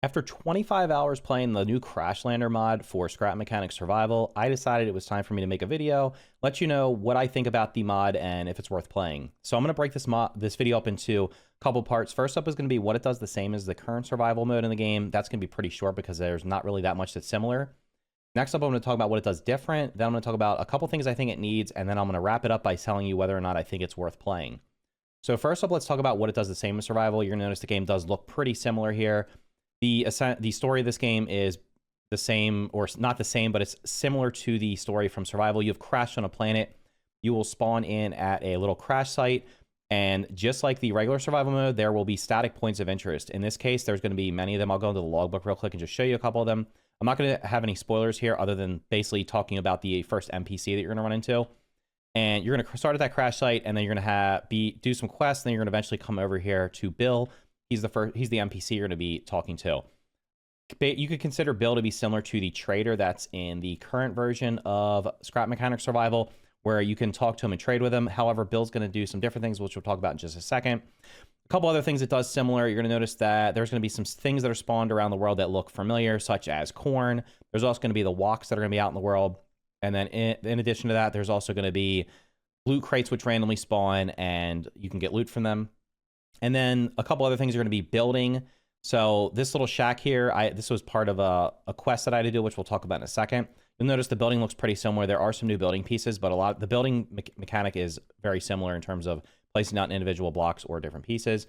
After 25 hours playing the new Crashlander mod for Scrap Mechanic Survival, I decided it was time for me to make a video, let you know what I think about the mod and if it's worth playing. So I'm going to break this video up into a couple parts. First up is going to be what it does the same as the current survival mode in the game. That's going to be pretty short because there's not really that much that's similar. Next up, I'm going to talk about what it does different. Then I'm going to talk about a couple things I think it needs, and then I'm going to wrap it up by telling you whether or not I think it's worth playing. So first up, let's talk about what it does the same as survival. You're going to notice the game does look pretty similar here. The story of this game is the same, or not the same, but it's similar to the story from survival. You've crashed on a planet. You will spawn in at a little crash site. And just like the regular survival mode, there will be static points of interest. In this case, there's going to be many of them. I'll go into the logbook real quick and just show you a couple of them. I'm not going to have any spoilers here other than basically talking about the first NPC that you're going to run into. And you're going to start at that crash site, and then you're going to do some quests, and then you're going to eventually come over here to Bill. He's the NPC you're going to be talking to. You could consider Bill to be similar to the trader that's in the current version of Scrap Mechanic Survival, where you can talk to him and trade with him. However, Bill's going to do some different things, which we'll talk about in just a second. A couple other things it does similar. You're going to notice that there's going to be some things that are spawned around the world that look familiar, such as corn. There's also going to be the walks that are going to be out in the world. And then in addition to that, there's also going to be loot crates, which randomly spawn, and you can get loot from them. And then a couple other things you're going to be building. So this little shack here, this was part of a quest that I had to do, which we'll talk about in a second. You'll notice the building looks pretty similar. There are some new building pieces, but the building mechanic is very similar in terms of placing out individual blocks or different pieces.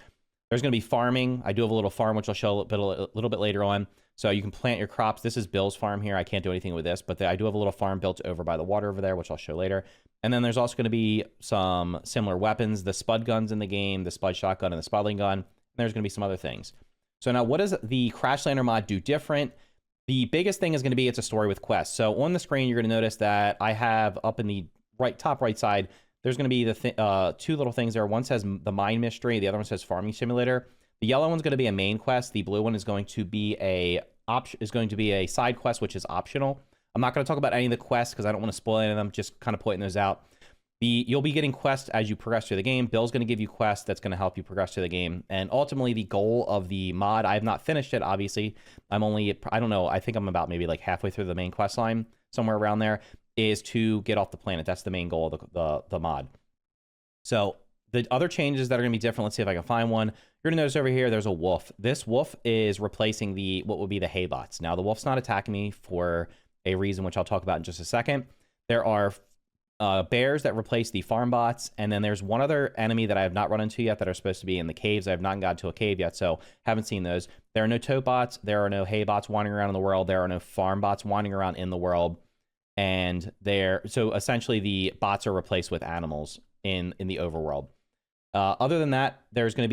There's going to be farming. I do have a little farm, which I'll show a little bit later on. So you can plant your crops. This is Bill's farm here. I can't do anything with this, but I do have a little farm built over by the water over there, which I'll show later. And then there's also going to be some similar weapons, the spud guns in the game, the spud shotgun and the spudling gun. And there's going to be some other things. So now what does the Crashlander mod do different? The biggest thing is going to be it's a story with quests. So on the screen, you're going to notice that I have up in the top right side, there's going to be the two little things there. One says the mine mystery. The other one says farming simulator. The yellow one's going to be a main quest. The blue one is going to be a side quest, which is optional. I'm not going to talk about any of the quests because I don't want to spoil any of them. Just kind of pointing those out. You'll be getting quests as you progress through the game. Bill's going to give you quests that's going to help you progress through the game. And ultimately, the goal of the mod, I have not finished it, obviously. I don't know, I think I'm about maybe like halfway through the main quest line, somewhere around there, is to get off the planet. That's the main goal of the mod. So the other changes that are going to be different, let's see if I can find one. You're going to notice over here, there's a wolf. This wolf is replacing what would be the hay bots. Now, the wolf's not attacking me for a reason, which I'll talk about in just a second. There are bears that replace the farm bots, and then there's one other enemy that I have not run into yet that are supposed to be in the caves. I have not gotten to a cave yet, so haven't seen those. There are no tote bots. There are no hay bots wandering around in the world. There are no farm bots wandering around in the world. And so essentially the bots are replaced with animals in the overworld. Other than that, there's no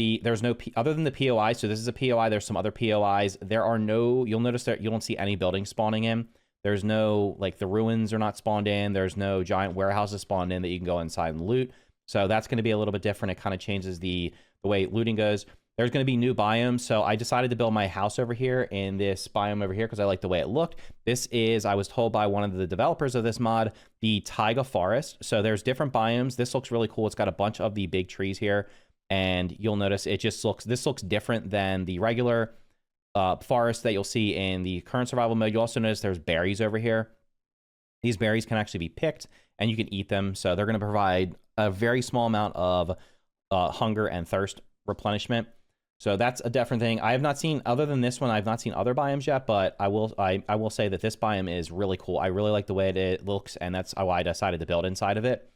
other than the POI. So this is a POI. There's some other POIs. You'll notice that you don't see any buildings spawning in. There's no, like, the ruins are not spawned in. There's no giant warehouses spawned in that you can go inside and loot. So that's going to be a little bit different. It kind of changes the way looting goes. There's going to be new biomes. So I decided to build my house over here in this biome over here because I like the way it looked. This is, I was told by one of the developers of this mod, the taiga forest. So there's different biomes. This looks really cool. It's got a bunch of the big trees here. And you'll notice this looks different than the regular forest that you'll see in the current survival mode. You also notice there's berries over here. These berries can actually be picked and you can eat them. So they're going to provide a very small amount of hunger and thirst replenishment. So that's a different thing. I have not seen, other than this one, I've not seen other biomes yet, but I will say that this biome is really cool. I really like the way it looks, and that's why I decided to build inside of it.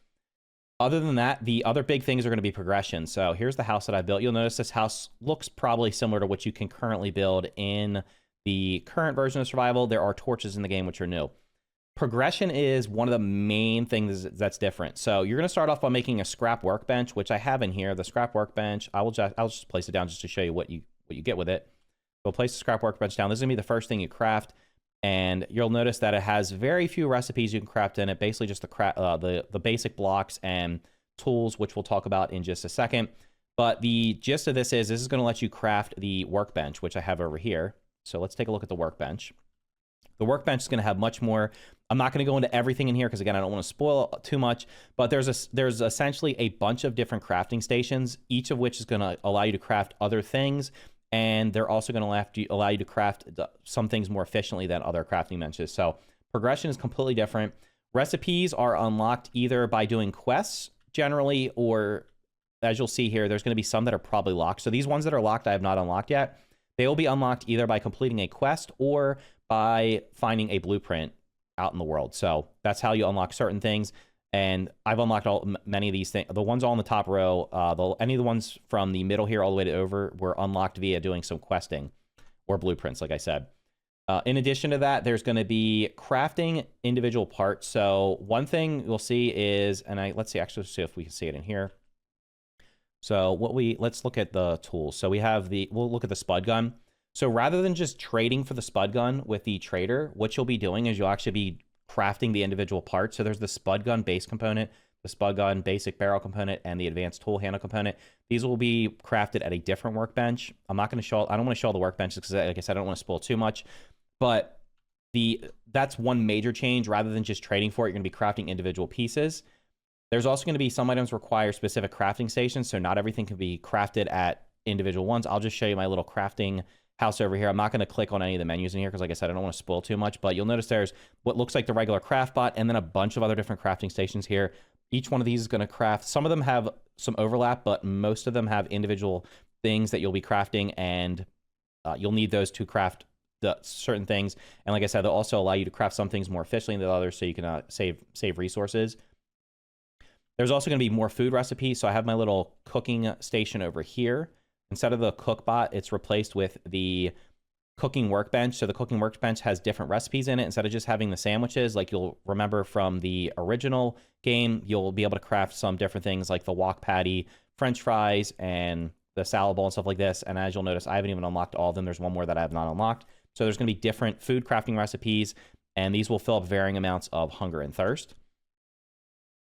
Other than that, the other big things are going to be progression. So here's the house that I built. You'll notice this house looks probably similar to what you can currently build in the current version of survival. There are torches in the game, which are new. Progression is one of the main things that's different. So you're going to start off by making a scrap workbench, which I have in here. The scrap workbench, I'll just place it down just to show you what you get with it. We'll place the scrap workbench down. This is going to be the first thing you craft. And you'll notice that it has very few recipes you can craft in it. Basically just the basic blocks and tools, which we'll talk about in just a second. But the gist of this is going to let you craft the workbench, which I have over here. So let's take a look at the workbench. The workbench is going to have much more. I'm not going to go into everything in here because, again, I don't want to spoil too much. But there's essentially a bunch of different crafting stations, each of which is going to allow you to craft other things. and they're also going to allow you to craft some things more efficiently than other crafting benches. So progression is completely different. Recipes are unlocked either by doing quests generally, or as you'll see here, there's going to be some that are probably locked. So these ones that are locked, I have not unlocked yet. They will be unlocked either by completing a quest or by finding a blueprint out in the world. So that's how you unlock certain things. And I've unlocked many of these things. The ones all in the top row, any of the ones from the middle here all the way to over were unlocked via doing some questing or blueprints, like I said. In addition to that, there's going to be crafting individual parts. So one thing you'll see is, and let's actually see if we can see it in here. So let's look at the tools. So we'll look at the spud gun. So rather than just trading for the spud gun with the trader, what you'll be doing is you'll actually be crafting the individual parts. So there's the spud gun base component, the spud gun basic barrel component, and the advanced tool handle component. These will be crafted at a different workbench. I don't want to show all the workbenches because, like I said, I don't want to spoil too much. But that's one major change. Rather than just trading for it, you're going to be crafting individual pieces. There's also going to be some items require specific crafting stations, so not everything can be crafted at individual ones. I'll just show you my little crafting house over here. I'm not going to click on any of the menus in here because, like I said, I don't want to spoil too much, but you'll notice there's what looks like the regular craft bot and then a bunch of other different crafting stations here. Each one of these is going to craft. Some of them have some overlap, but most of them have individual things that you'll be crafting, and you'll need those to craft the certain things. And like I said, they'll also allow you to craft some things more efficiently than others, so you can save resources. There's also going to be more food recipes. So I have my little cooking station over here. Instead of the cook bot, it's replaced with the cooking workbench. So the cooking workbench has different recipes in it. Instead of just having the sandwiches, like you'll remember from the original game, you'll be able to craft some different things like the wok patty, French fries, and the salad bowl and stuff like this. And as you'll notice, I haven't even unlocked all of them. There's one more that I have not unlocked. So there's going to be different food crafting recipes, and these will fill up varying amounts of hunger and thirst.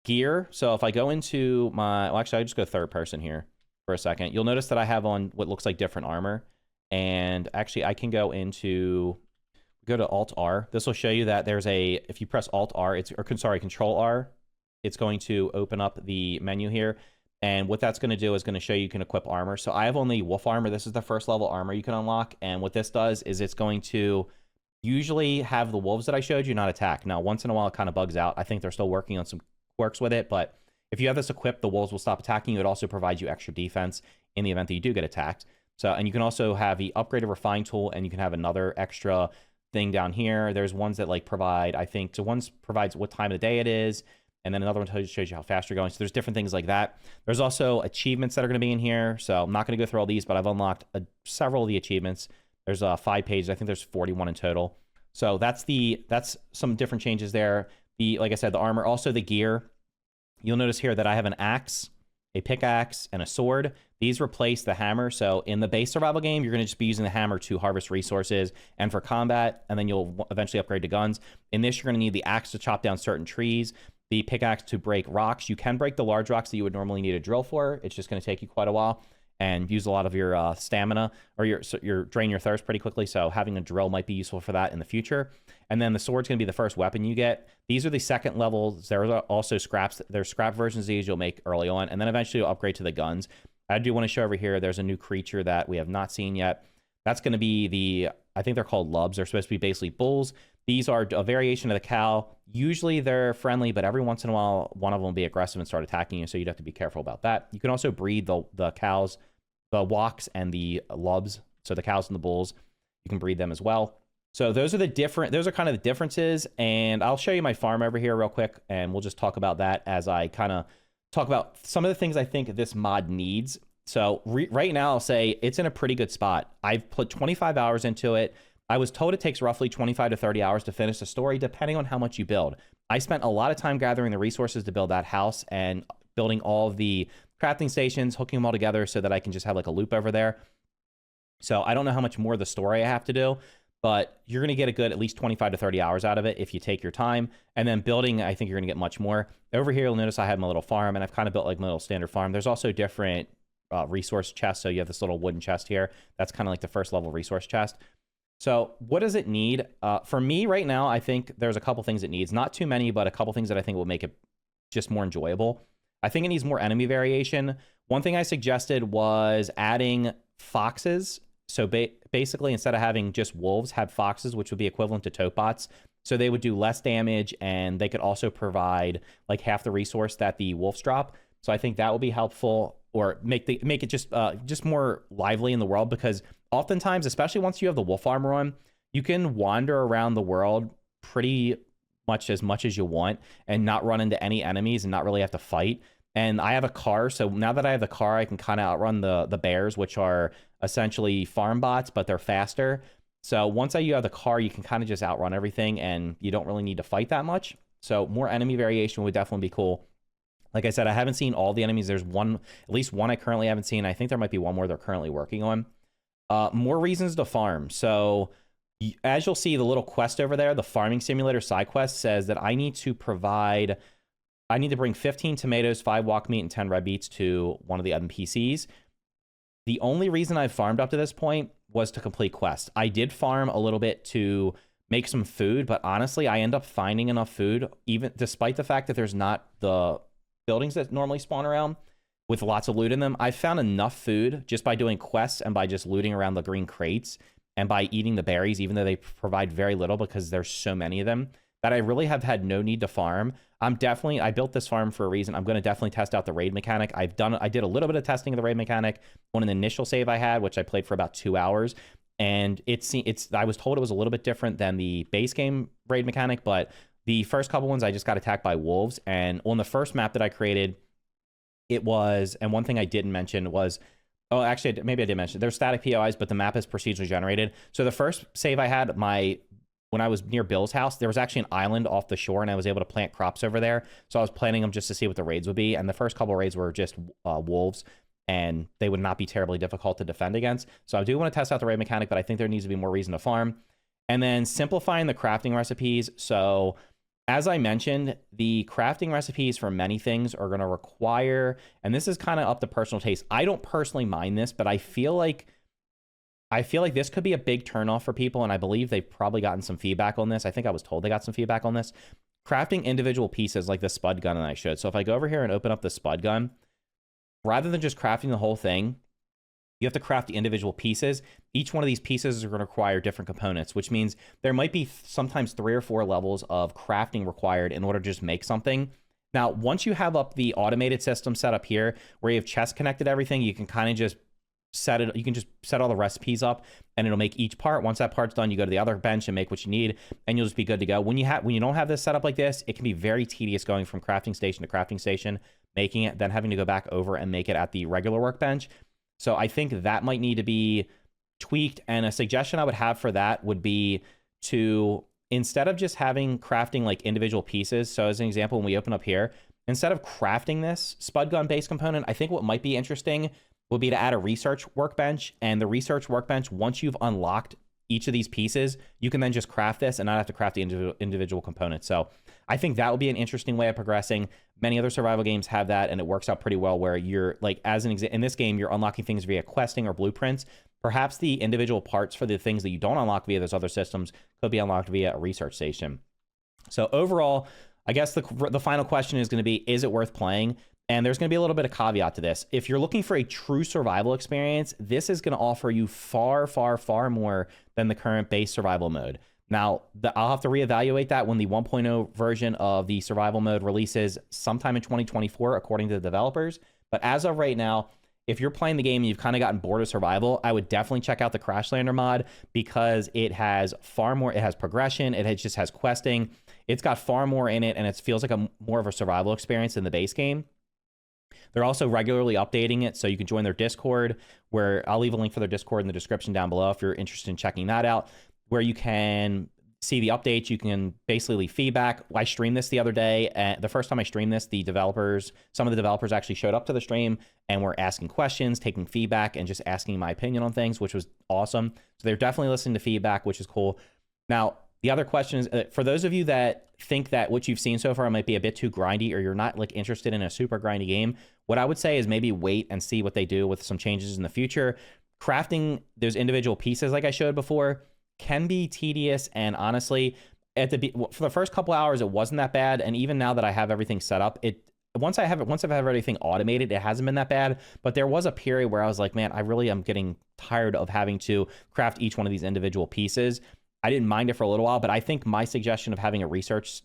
Gear. So if I go into well, actually, I just go third person here for a second. You'll notice that I have on what looks like different armor. And actually, I can go to Alt-R. This will show you that there's if you press Alt-R, Control-R, it's going to open up the menu here. And what that's going to do is going to show you can equip armor. So I have only wolf armor. This is the first level armor you can unlock. And what this does is it's going to usually have the wolves that I showed you not attack. Now, once in a while, it kind of bugs out. I think they're still working on some quirks with it. But if you have this equipped, the wolves will stop attacking you. It also provides you extra defense in the event that you do get attacked. So, and you can also have the upgraded refine tool, and you can have another extra thing down here. There's ones that like provide, I think, so one provides what time of the day it is. And then another one shows you how fast you're going. So there's different things like that. There's also achievements that are going to be in here. So I'm not going to go through all these, but I've unlocked several of the achievements. There's 5 pages. I think there's 41 in total. So that's some different changes there. Like I said, the armor, also the gear. You'll notice here that I have an axe, a pickaxe, and a sword. These replace the hammer. So in the base survival game, you're going to just be using the hammer to harvest resources and for combat, and then you'll eventually upgrade to guns. In this, you're going to need the axe to chop down certain trees, the pickaxe to break rocks. You can break the large rocks that you would normally need a drill for. It's just going to take you quite a while and use a lot of your stamina, or drain your thirst pretty quickly. So having a drill might be useful for that in the future. And then the sword's going to be the first weapon you get. These are the second levels. There are also scraps. There's scrap versions of these you'll make early on, and then eventually you'll upgrade to the guns. I do want to show over here, there's a new creature that we have not seen yet. That's going to be I think they're called lubs. They're supposed to be basically bulls. These are a variation of the cow. Usually they're friendly, but every once in a while, one of them will be aggressive and start attacking you, so you'd have to be careful about that. You can also breed the cows, the woks, and the lubs. So the cows and the bulls, you can breed them as well. So those are kind of the differences, and I'll show you my farm over here real quick, and we'll just talk about that as I kind of talk about some of the things I think this mod needs. So right now, I'll say it's in a pretty good spot. I've put 25 hours into it. I was told it takes roughly 25 to 30 hours to finish the story, depending on how much you build. I spent a lot of time gathering the resources to build that house and building all of the crafting stations, hooking them all together so that I can just have like a loop over there. So I don't know how much more of the story I have to do, but you're going to get a good at least 25 to 30 hours out of it if you take your time. And then building, I think you're going to get much more. Over here, you'll notice I have my little farm, and I've kind of built like my little standard farm. There's also different resource chests. So you have this little wooden chest here. That's kind of like the first level resource chest. So what does it need? For me right now, I think there's a couple things it needs. Not too many, but a couple things that I think will make it just more enjoyable. I think it needs more enemy variation. One thing I suggested was adding foxes. So basically, instead of having just wolves, have foxes, which would be equivalent to tote bots. So they would do less damage, and they could also provide like half the resource that the wolves drop. So I think that will be helpful, or make it just more lively in the world, because oftentimes, especially once you have the wolf armor on, you can wander around the world pretty much as you want and not run into any enemies and not really have to fight. And I have a car, so now that I have the car, I can kind of outrun the bears, which are essentially farm bots, but they're faster. So once you have the car, you can kind of just outrun everything, and you don't really need to fight that much. So more enemy variation would definitely be cool. Like I said, I haven't seen all the enemies. There's at least one I currently haven't seen. I think there might be one more they're currently working on. More reasons to farm. So as you'll see, the little quest over there, the farming simulator side quest, says that I need to bring 15 tomatoes, 5 walk meat, and 10 red beets to one of the NPCs. The only reason I've farmed up to this point was to complete quests. I did farm a little bit to make some food, but honestly, I end up finding enough food, even despite the fact that there's not the buildings that normally spawn around with lots of loot in them. I found enough food just by doing quests and by just looting around the green crates and by eating the berries, even though they provide very little because there's so many of them, that I really have had no need to farm. I built this farm for a reason. I'm going to definitely test out the raid mechanic. I did a little bit of testing of the raid mechanic on an initial save I had, which I played for about 2 hours. And I was told it was a little bit different than the base game raid mechanic, but the first couple ones I just got attacked by wolves. And on the first map that I created, and one thing I didn't mention was, oh, actually, maybe I did mention, there's static POIs, but the map is procedurally generated. So the first save I had, when I was near Bill's house, there was actually an island off the shore, and I was able to plant crops over there. So I was planting them just to see what the raids would be. And the first couple of raids were just wolves, and they would not be terribly difficult to defend against. So I do want to test out the raid mechanic, but I think there needs to be more reason to farm. And then simplifying the crafting recipes. So as I mentioned, the crafting recipes for many things are going to require, and this is kind of up to personal taste. I don't personally mind this, but I feel like this could be a big turnoff for people, and I believe they've probably gotten some feedback on this. I think I was told they got some feedback on this. Crafting individual pieces like the spud gun that I showed. So if I go over here and open up the spud gun, rather than just crafting the whole thing, you have to craft the individual pieces. Each one of these pieces are going to require different components, which means there might be sometimes 3 or 4 levels of crafting required in order to just make something. Now, once you have up the automated system set up here, where you have chest connected everything, you can kind of just you can just set all the recipes up, and it'll make each part. Once that part's done, you go to the other bench and make what you need, and you'll just be good to go. When you don't have this set up like this, it can be very tedious going from crafting station to crafting station, making it, then having to go back over and make it at the regular workbench. So I think that might need to be tweaked, and a suggestion I would have for that would be to, instead of just having crafting like individual pieces, so as an example, when we open up here, instead of crafting this spud gun base component, I think what might be interesting would be to add a research workbench. And the research workbench, once you've unlocked each of these pieces, you can then just craft this and not have to craft the individual components. So I think that would be an interesting way of progressing. Many other survival games have that, and it works out pretty well, where you're like, in this game, you're unlocking things via questing or blueprints. Perhaps the individual parts for the things that you don't unlock via those other systems could be unlocked via a research station. So overall, I guess the final question is going to be, is it worth playing? And there's going to be a little bit of caveat to this. If you're looking for a true survival experience, this is going to offer you far, far, far more than the current base survival mode. Now, I'll have to reevaluate that when the 1.0 version of the survival mode releases sometime in 2024, according to the developers. But as of right now, if you're playing the game and you've kind of gotten bored of survival, I would definitely check out the Crashlander mod, because it has far more. It has progression. Just has questing. It's got far more in it, and it feels like more of a survival experience than the base game. They're also regularly updating it, so you can join their Discord, where I'll leave a link for their Discord in the description down below if you're interested in checking that out, where you can see the updates. You can basically leave feedback. I streamed this the other day, and the first time I streamed this, some of the developers actually showed up to the stream and were asking questions, taking feedback, and just asking my opinion on things, which was awesome. So they're definitely listening to feedback, which is cool. Now, the other question is, for those of you that think that what you've seen so far might be a bit too grindy, or you're not like interested in a super grindy game, what I would say is maybe wait and see what they do with some changes in the future. Crafting those individual pieces, like I showed before, can be tedious, and honestly, for the first couple hours, it wasn't that bad. And even now that I have everything set up, once I've had everything automated, it hasn't been that bad. But there was a period where I was like, man, I really am getting tired of having to craft each one of these individual pieces. I didn't mind it for a little while, but I think my suggestion of having a research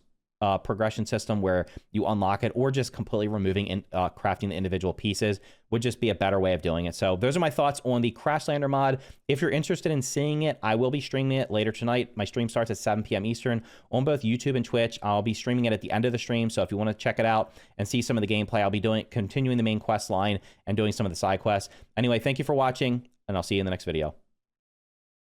progression system where you unlock it, or just completely removing crafting the individual pieces, would just be a better way of doing it. So those are my thoughts on the Crashlander mod. If you're interested in seeing it, I will be streaming it later tonight. My stream starts at 7 p.m. Eastern on both YouTube and Twitch. I'll be streaming it at the end of the stream, so if you want to check it out and see some of the gameplay, I'll be continuing the main quest line and doing some of the side quests. Anyway, thank you for watching, and I'll see you in the next video.